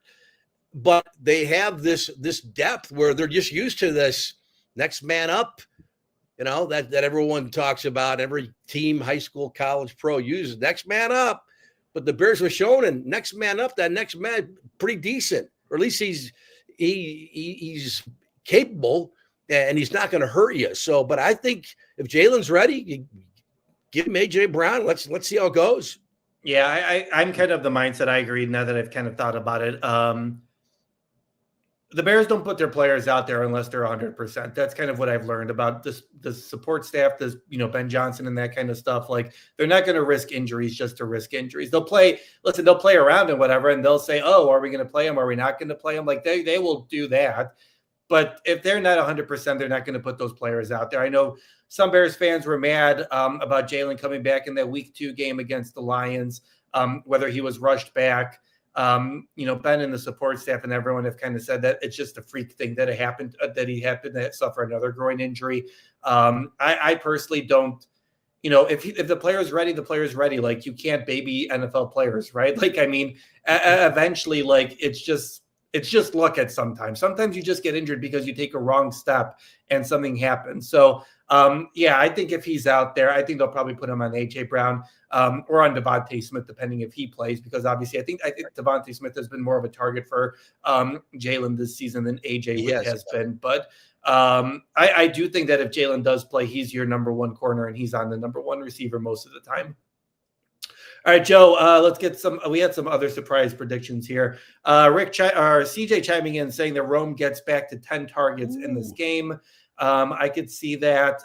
But they have this depth where they're just used to this next man up, that everyone talks about. Every team, high school, college, pro uses next man up. But the Bears were showing, and next man up, that next man pretty decent, or at least he's capable, and he's not going to hurt you. So, but I think if Jalen's ready, you give him A.J. Brown. Let's see how it goes. Yeah, I'm kind of the mindset. I agree now that I've kind of thought about it. The Bears don't put their players out there unless they're 100%. That's kind of what I've learned about the support staff, Ben Johnson and that kind of stuff. Like, they're not going to risk injuries just to risk injuries. They'll play around and whatever, and they'll say, oh, are we going to play him? Are we not going to play him? Like, they will do that. But if they're not 100%, they're not going to put those players out there. I know some Bears fans were mad about Jalen coming back in that week 2 game against the Lions, whether he was rushed back. Ben and the support staff and everyone have kind of said that it's just a freak thing that it happened, that he happened to suffer another groin injury. I personally don't, if the player's ready, the player's ready. Like, you can't baby NFL players, right? Like, I mean, eventually, like, it's just luck at sometimes. Sometimes you just get injured because you take a wrong step and something happens. So, I think if he's out there, I think they'll probably put him on A.J. Brown or on Devontae Smith, depending if he plays, because obviously I think Devontae Smith has been more of a target for Jalen this season than A.J. has been. But I do think that if Jalen does play, he's your number one corner and he's on the number one receiver most of the time. All right, Joe, let's get we had some other surprise predictions here. CJ chiming in saying that Rome gets back to 10 targets in this game. I could see that.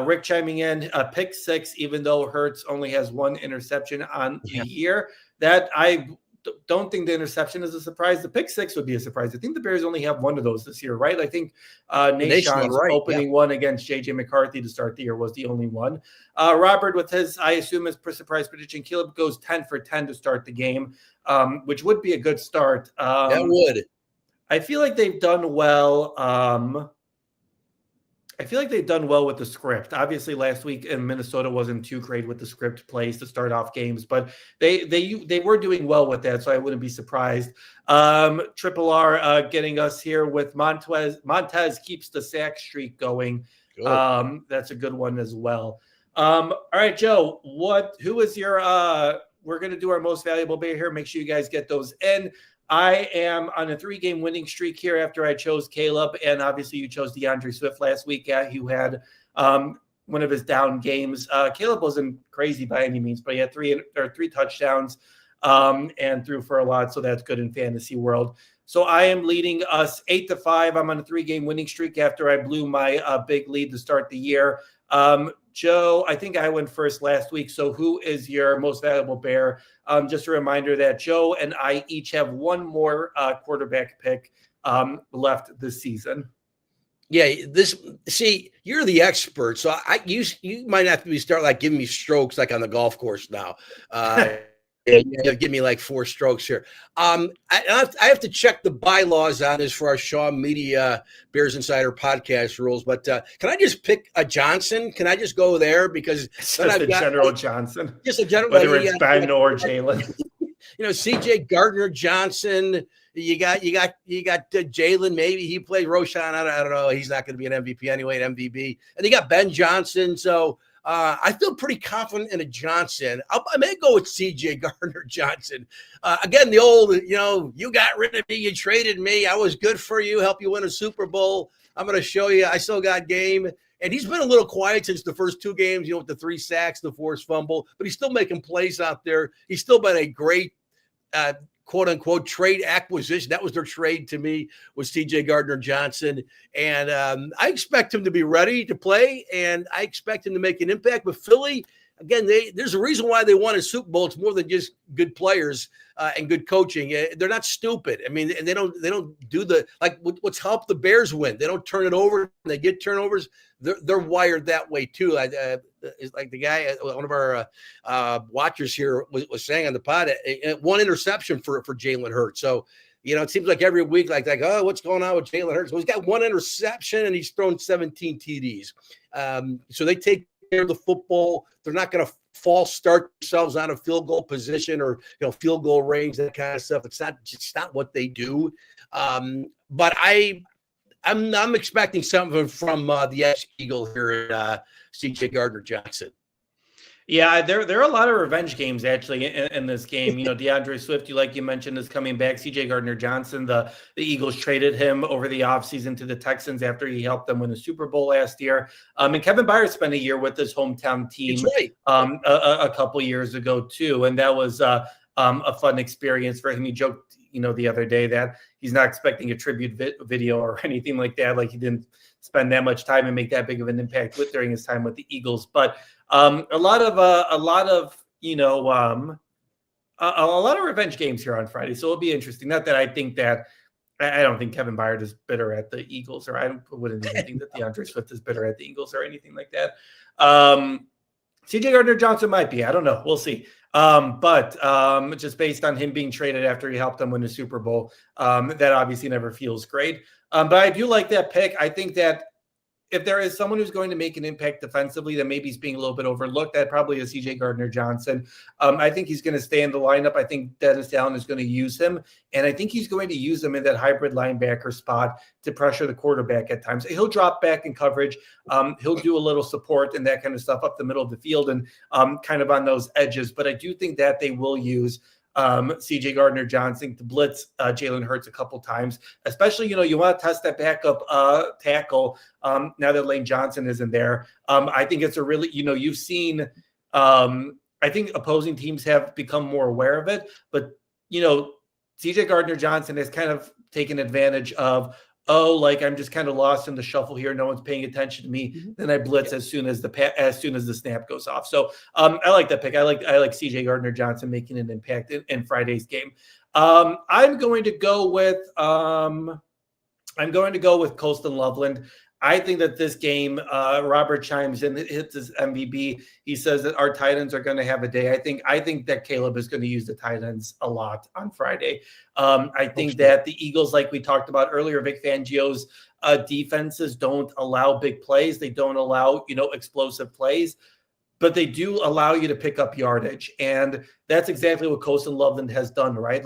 Rick chiming in, pick 6, even though Hurts only has 1 interception on the year. That I don't think the interception is a surprise. The pick 6 would be a surprise. I think the Bears only have 1 of those this year, right? I think Nashawn's opening one against J.J. McCarthy to start the year was the only one. Robert with his, I assume, his surprise prediction, Caleb goes 10 for 10 to start the game, which would be a good start. That would. I feel like they've done well. I feel like they've done well with the script. Obviously, last week in Minnesota wasn't too great with the script plays to start off games, but they were doing well with that, so I wouldn't be surprised. Triple R getting us here with Montez keeps the sack streak going. That's a good one as well. All right, Joe, who is your we're going to do our most valuable player here. Make sure you guys get those in. I am on a 3-game winning streak here after I chose Caleb, and obviously you chose DeAndre Swift last week, who had one of his down games. Caleb wasn't crazy by any means, but he had 3 touchdowns and threw for a lot, so that's good in fantasy world. So I am leading us 8-5. I'm on a 3-game winning streak after I blew my big lead to start the year. Joe, I think I went first last week. So who is your most valuable Bear? Just a reminder that Joe and I each have one more quarterback pick left this season. Yeah, you're the expert, so you might have to start like giving me strokes like on the golf course now. Give me like 4 strokes here. I have to check the bylaws on this for our Shaw Media Bears Insider podcast rules. But can I just pick a Johnson? Can I just go there because just a general Johnson, just a general, whether it's Ben or Jalen. CJ Gardner Johnson. You got Jalen. Maybe he played Roshan. I don't know. He's not going to be an MVP anyway, an MVB. And you got Ben Johnson. So I feel pretty confident in a Johnson. I may go with CJ Gardner Johnson. Again, the old, you got rid of me. You traded me. I was good for you. Help you win a Super Bowl. I'm going to show you I still got game. And he's been a little quiet since the first 2 games, with the 3 sacks, the forced fumble. But he's still making plays out there. He's still been a great quote unquote trade acquisition. That was their trade to me, was CJ Gardner Johnson. And I expect him to be ready to play, and I expect him to make an impact. But Philly, again, there's a reason why they won a Super Bowl. It's more than just good players and good coaching. They're not stupid. I mean, and they don't do what's helped the Bears win. They don't turn it over. They get turnovers. They're wired that way too. Like the guy, one of our watchers here was saying on the pod, 1 interception for Jalen Hurts. So, it seems like every week, like, oh, what's going on with Jalen Hurts? Well, he's got 1 interception and he's thrown 17 TDs. So they take care of the football. They're not going to false start themselves on a field goal position or field goal range, that kind of stuff. It's not what they do. But I'm expecting something from the ex-Eagle here at CJ Gardner Johnson. Yeah, there are a lot of revenge games actually in this game. DeAndre Swift, like you mentioned, is coming back. CJ Gardner Johnson, the Eagles traded him over the offseason to the Texans after he helped them win the Super Bowl last year. And Kevin Byard spent a year with his hometown team a couple years ago too, and that was a fun experience for him. He joked, the other day that he's not expecting a tribute video or anything like that. Like, he didn't spend that much time and make that big of an impact during his time with the Eagles. But a lot of revenge games here on Friday. So it'll be interesting. Not that I think that I don't think Kevin Byard is bitter at the Eagles, or I wouldn't even think that DeAndre Swift is bitter at the Eagles or anything like that. CJ Gardner Johnson might be. I don't know. We'll see. But just based on him being traded after he helped them win the Super Bowl, that obviously never feels great. But I do like that pick. I think that if there is someone who's going to make an impact defensively that maybe he's being a little bit overlooked, that probably is CJ Gardner Johnson. I think he's going to stay in the lineup. I think Dennis Allen is going to use him, and I think he's going to use him in that hybrid linebacker spot to pressure the quarterback at times. He'll drop back in coverage. He'll do a little support and that kind of stuff up the middle of the field and kind of on those edges. But I do think that they will use CJ Gardner Johnson to blitz Jalen Hurts a couple times, especially, you want to test that backup tackle now that Lane Johnson isn't there. I think it's a really, you've seen, I think opposing teams have become more aware of it, but, CJ Gardner Johnson has kind of taken advantage of, I'm just kind of lost in the shuffle here. No one's paying attention to me. Mm-hmm. Then I blitz as soon as the snap goes off. So I like that pick. I like CJ Gardner Johnson making an impact in Friday's game. I'm going to go with Colston Loveland. I think that this game, Robert chimes in, hits his MVP. He says that our tight ends are going to have a day. I think that Caleb is going to use the tight ends a lot on Friday. I think that the Eagles, like we talked about earlier, Vic Fangio's defenses don't allow big plays. They don't allow, explosive plays, but they do allow you to pick up yardage. And that's exactly what Colston Loveland has done, right?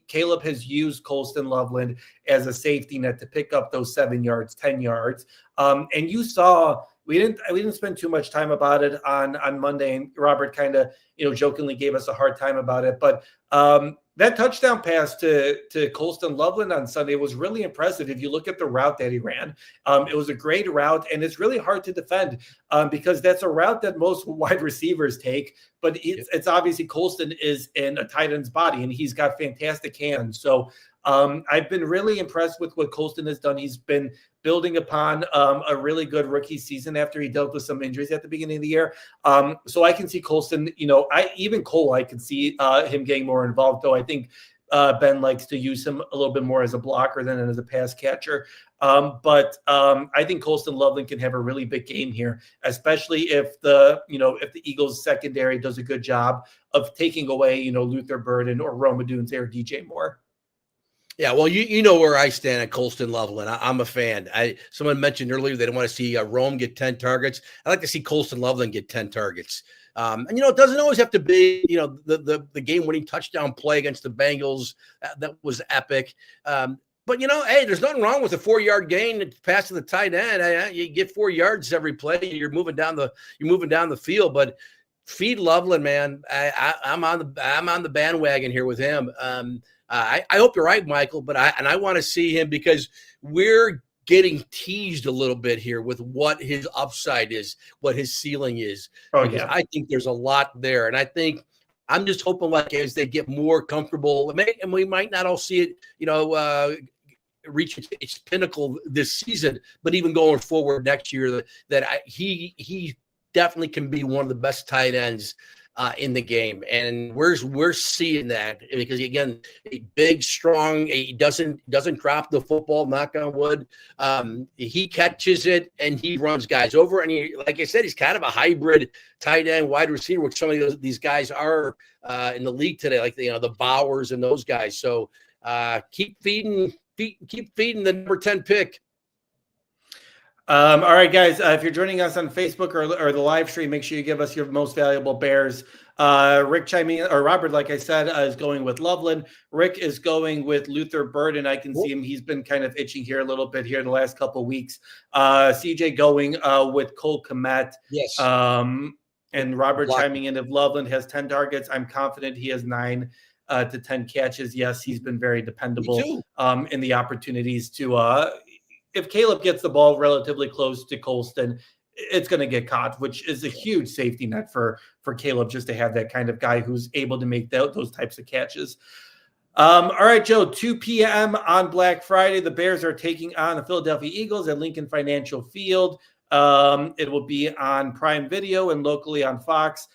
Caleb has used Colston Loveland as a safety net to pick up those 7 yards, 10 yards. And you saw, we didn't spend too much time about it on Monday, and Robert kind of, jokingly gave us a hard time about it. But that touchdown pass to Colston Loveland on Sunday was really impressive. If you look at the route that he ran, it was a great route, and it's really hard to defend because that's a route that most wide receivers take. but it's obviously Colston is in a tight end's body, and he's got fantastic hands. So I've been really impressed with what Colston has done. He's been building upon a really good rookie season after he dealt with some injuries at the beginning of the year. So I can see Colston, I can see him getting more involved, though I think Ben likes to use him a little bit more as a blocker than as a pass catcher. But I think Colston Loveland can have a really big game here, especially if the Eagles secondary does a good job of taking away, Luther Burden or Rome Odunze or DJ Moore. Yeah, well, you know where I stand at Colston Loveland. I'm a fan. Someone mentioned earlier they don't want to see Rome get 10 targets. I like to see Colston Loveland get 10 targets. And it doesn't always have to be, the game-winning touchdown play against the Bengals. That was epic. But hey, there's nothing wrong with a 4-yard gain pass to the tight end. You get 4 yards every play. You're moving down the field. But feed Loveland, man. I'm on the bandwagon here with him. I hope you're right, Michael, but I want to see him because we're getting teased a little bit here with what his upside is, what his ceiling is. Yeah. I think there's a lot there. And I think I'm just hoping as they get more comfortable, and we might not all see it, reach its pinnacle this season, but even going forward next year, he definitely can be one of the best tight ends in the game. And we're seeing that because, again, big, strong, he doesn't drop the football, knock on wood. He catches it and he runs guys over. And like I said, he's kind of a hybrid tight end wide receiver, which some of these guys are in the league today, like the Bowers and those guys. So keep feeding the number 10 pick. All right, guys, if you're joining us on Facebook or the live stream, make sure you give us your most valuable Bears. Rick chiming in, or Robert, like I said, is going with Loveland. Rick is going with Luther Burden. I can see him. He's been kind of itching here a little bit here the last couple of weeks. CJ going with Cole Kmet. Yes. And Robert chiming in, if Loveland has 10 targets, I'm confident he has 9 to 10 catches. Yes, he's been very dependable in the opportunities to if Caleb gets the ball relatively close to Colston, it's going to get caught, which is a huge safety net for Caleb, just to have that kind of guy who's able to make those types of catches. All right, Joe, 2 p.m. on Black Friday, the Bears are taking on the Philadelphia Eagles at Lincoln Financial Field. It will be on Prime Video and locally on Fox.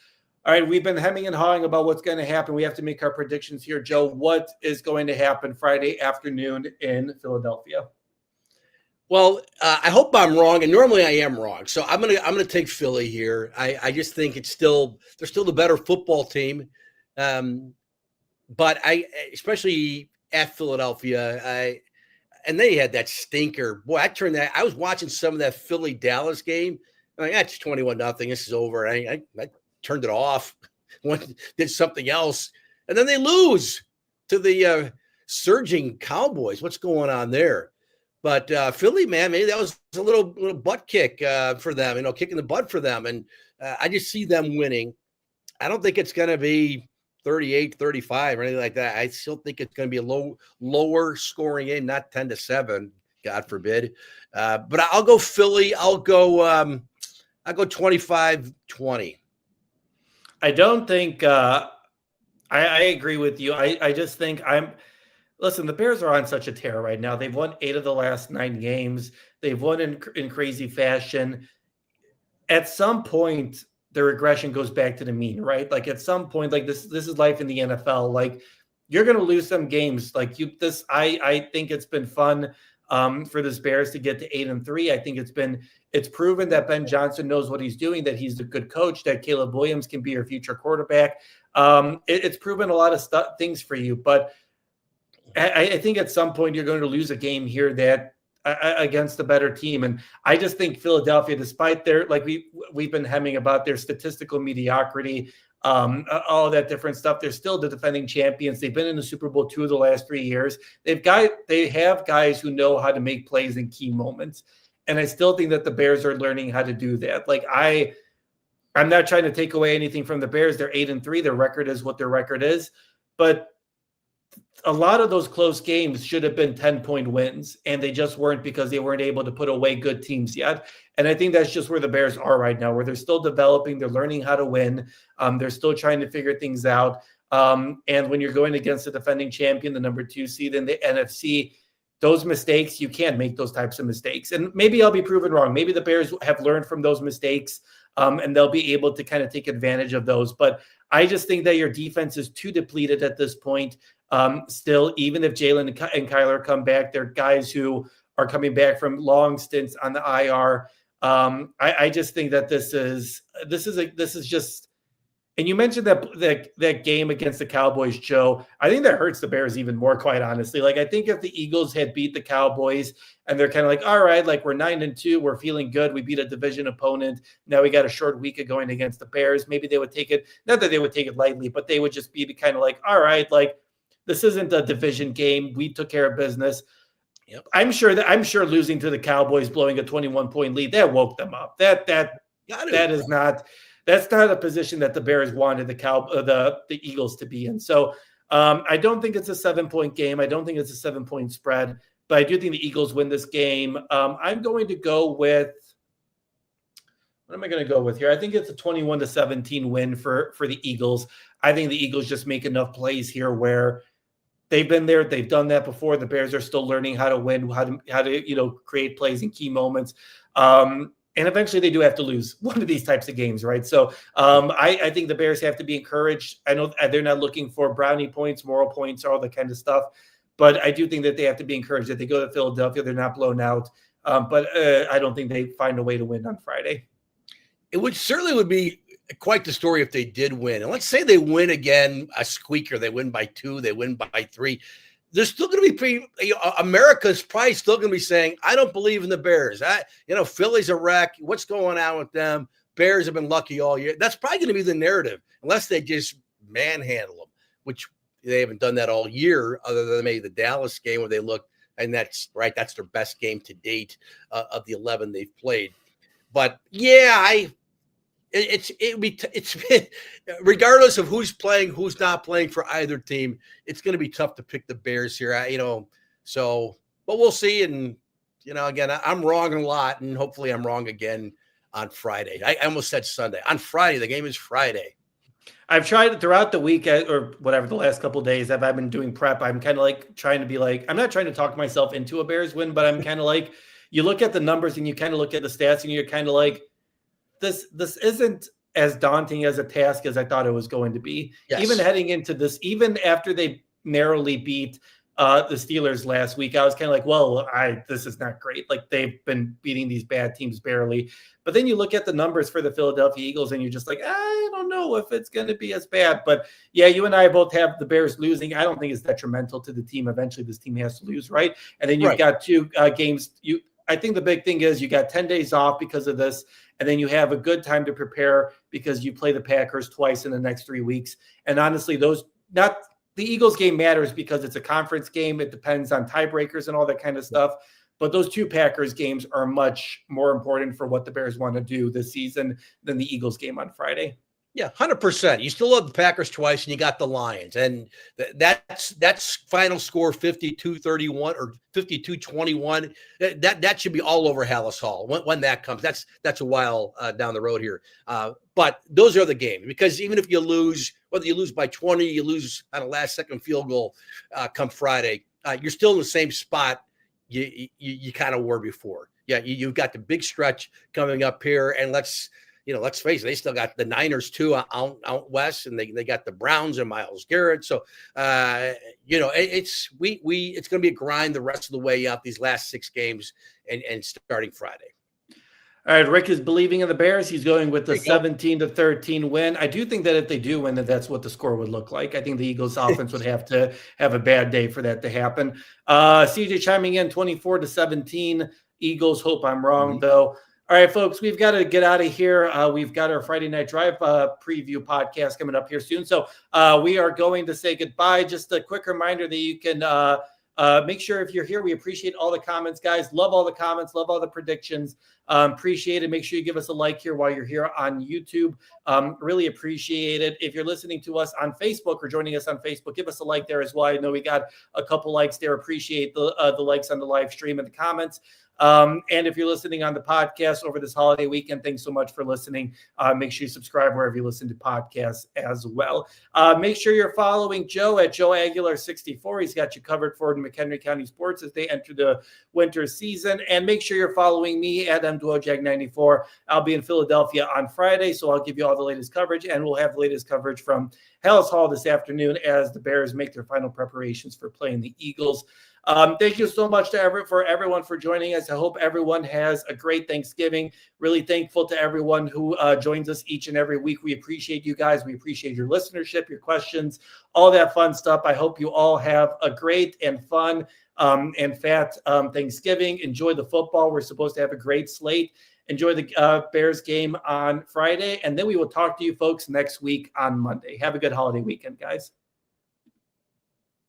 All right, we've been hemming and hawing about what's going to happen. We have to make our predictions here. Joe, what is going to happen Friday afternoon in Philadelphia? Well, I hope I'm wrong, and normally I am wrong. So I'm gonna take Philly here. I just think they're still the better football team, but especially at Philadelphia, and they had that stinker. Boy, I was watching some of that Philly Dallas game. I'm like, that's 21-0. This is over. I turned it off. Did something else, and then they lose to the surging Cowboys. What's going on there? But Philly, man, maybe that was a little butt kick for them, kicking the butt for them. And I just see them winning. I don't think it's going to be 38-35 or anything like that. I still think it's going to be a lower scoring game, not 10-7, God forbid. But I'll go Philly. I'll go 25-20. I don't think I agree with you. I just think listen, the Bears are on such a tear right now. They've won 8 of the last 9 games. They've won in crazy fashion. At some point, the regression goes back to the mean, right? Like at some point, like this is life in the NFL. Like you're going to lose some games. Like I think it's been fun for this Bears to get to 8-3. I think it's proven that Ben Johnson knows what he's doing, that he's a good coach, that Caleb Williams can be your future quarterback. It's proven a lot of things for you, but I think at some point you're going to lose a game here that against a better team. And I just think Philadelphia, despite their, like we've been hemming about their statistical mediocrity, all that different stuff, they're still the defending champions. They've been in the Super Bowl 2 of the last 3 years. They have guys who know how to make plays in key moments. And I still think that the Bears are learning how to do that. Like I'm not trying to take away anything from the Bears. They're 8-3. Their record is what their record is. But a lot of those close games should have been 10-point wins, and they just weren't because they weren't able to put away good teams yet. And I think that's just where the Bears are right now, where they're still developing, they're learning how to win. They're still trying to figure things out. And when you're going against the defending champion, the number 2 seed in the NFC, those mistakes, you can't make those types of mistakes. And maybe I'll be proven wrong. Maybe the Bears have learned from those mistakes, and they'll be able to kind of take advantage of those. But I just think that your defense is too depleted at this point. Still, even if Jalen and Kyler come back, they're guys who are coming back from long stints on the IR. I just think that this is just. And you mentioned that game against the Cowboys, Joe. I think that hurts the Bears even more, quite honestly. Like, I think if the Eagles had beat the Cowboys and they're kind of like, all right, like we're 9-2, we're feeling good. We beat a division opponent. Now we got a short week of going against the Bears. Maybe they would take it, not that they would take it lightly, but they would just be kind of like, all right, like this isn't a division game. We took care of business. Yep. I'm sure losing to the Cowboys, blowing a 21-point lead, that woke them up. That's not a position that the Bears wanted the Eagles to be in. So I don't think it's a 7-point game. I don't think it's a 7-point spread, but I do think the Eagles win this game. I'm going to go with, what am I going to go with here? I think it's a 21-17 win for the Eagles. I think the Eagles just make enough plays here where they've been there. They've done that before. The Bears are still learning how to win, how to create plays in key moments. And eventually they do have to lose one of these types of games, right? So I think the Bears have to be encouraged. I know they're not looking for brownie points, moral points, all that kind of stuff. But I do think that they have to be encouraged that they go to Philadelphia. They're not blown out. But I don't think they find a way to win on Friday. It would be quite the story if they did win. And let's say they win again, a squeaker. They win by 2. They win by 3. They're still going to be America's probably still going to be saying, I don't believe in the Bears. Philly's a wreck. What's going on with them? Bears have been lucky all year. That's probably going to be the narrative, unless they just manhandle them, which they haven't done that all year, other than maybe the Dallas game where they looked, and that's right. That's their best game to date of the 11 they've played. But yeah, it's regardless of who's playing, who's not playing for either team, it's going to be tough to pick the Bears here. But we'll see. And, again, I'm wrong a lot, and hopefully I'm wrong again on Friday. I almost said Sunday. On Friday, the game is Friday. I've tried throughout the week or whatever, the last couple of days I've been doing prep. I'm kind of like trying to be like, I'm not trying to talk myself into a Bears win, but I'm kind of like, you look at the numbers and you kind of look at the stats and you're kind of like, this isn't as daunting as a task as I thought it was going to be. Yes. Even heading into this, even after they narrowly beat the Steelers last week, I was kind of like, well, this is not great. Like, they've been beating these bad teams barely. But then you look at the numbers for the Philadelphia Eagles and you're just like, I don't know if it's going to be as bad. But yeah, you and I both have the Bears losing. I don't think it's detrimental to the team. Eventually this team has to lose, right? And then you've got 2 games. I think the big thing is you got 10 days off because of this. And then you have a good time to prepare because you play the Packers twice in the next 3 weeks. And honestly, the Eagles game matters because it's a conference game. It depends on tiebreakers and all that kind of stuff. But those 2 Packers games are much more important for what the Bears want to do this season than the Eagles game on Friday. Yeah, 100%. You still have the Packers twice, and you got the Lions, and that's final score 52-31 or 52-21. That should be all over Halas Hall when that comes. That's a while down the road here. But those are the games, because even if you lose, whether you lose by 20, you lose on a last-second field goal come Friday, you're still in the same spot you kind of were before. Yeah, you've got the big stretch coming up here, and let's face it, they still got the Niners too out west, and they got the Browns and Myles Garrett. So, it's going to be a grind the rest of the way out these last 6 games and starting Friday. All right, Rick is believing in the Bears. He's going with the 17-13 win. I do think that if they do win, that's what the score would look like. I think the Eagles offense would have to have a bad day for that to happen. CJ chiming in 24-17. Eagles. Hope I'm wrong, though. All right, folks, we've got to get out of here. We've got our Friday Night Drive preview podcast coming up here soon. So we are going to say goodbye. Just a quick reminder that you can Make sure if you're here, we appreciate all the comments, guys. Love all the comments, love all the predictions. Appreciate it. Make sure you give us a like here while you're here on YouTube. Really appreciate it. If you're listening to us on Facebook or joining us on Facebook, give us a like there as well. I know we got a couple likes there. Appreciate the likes on the live stream and the comments. And if you're listening on the podcast over this holiday weekend, thanks so much for listening. Make sure you subscribe wherever you listen to podcasts as well. Make sure you're following Joe at Joe Aguilar 64. He's got you covered for McHenry County sports as they enter the winter season. And make sure you're following me at Dwojak 94. I'll be in Philadelphia on Friday, so I'll give you all the latest coverage, and we'll have the latest coverage from Halas Hall this afternoon as the Bears make their final preparations for playing the Eagles. Thank you so much to everyone for joining us. I hope everyone has a great Thanksgiving. Really thankful to everyone who joins us each and every week. We appreciate you guys. We appreciate your listenership, your questions, all that fun stuff. I hope you all have a great and fun and fat Thanksgiving. Enjoy the football. We're supposed to have a great slate. Enjoy the Bears game on Friday, and then we will talk to you folks next week on Monday. Have a good holiday weekend, guys.